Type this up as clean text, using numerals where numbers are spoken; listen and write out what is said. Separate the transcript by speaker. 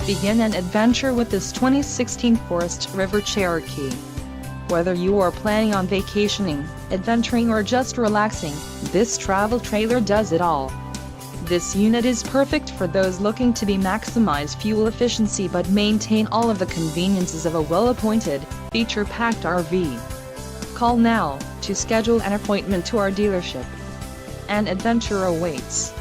Speaker 1: Begin an adventure with this 2016 Forest River Cherokee. Whether you are planning on vacationing, adventuring or just relaxing, this travel trailer does it all. This unit is perfect for those looking to maximize fuel efficiency but maintain all of the conveniences of a well-appointed, feature-packed RV. Call now to schedule an appointment to our dealership. An adventure awaits.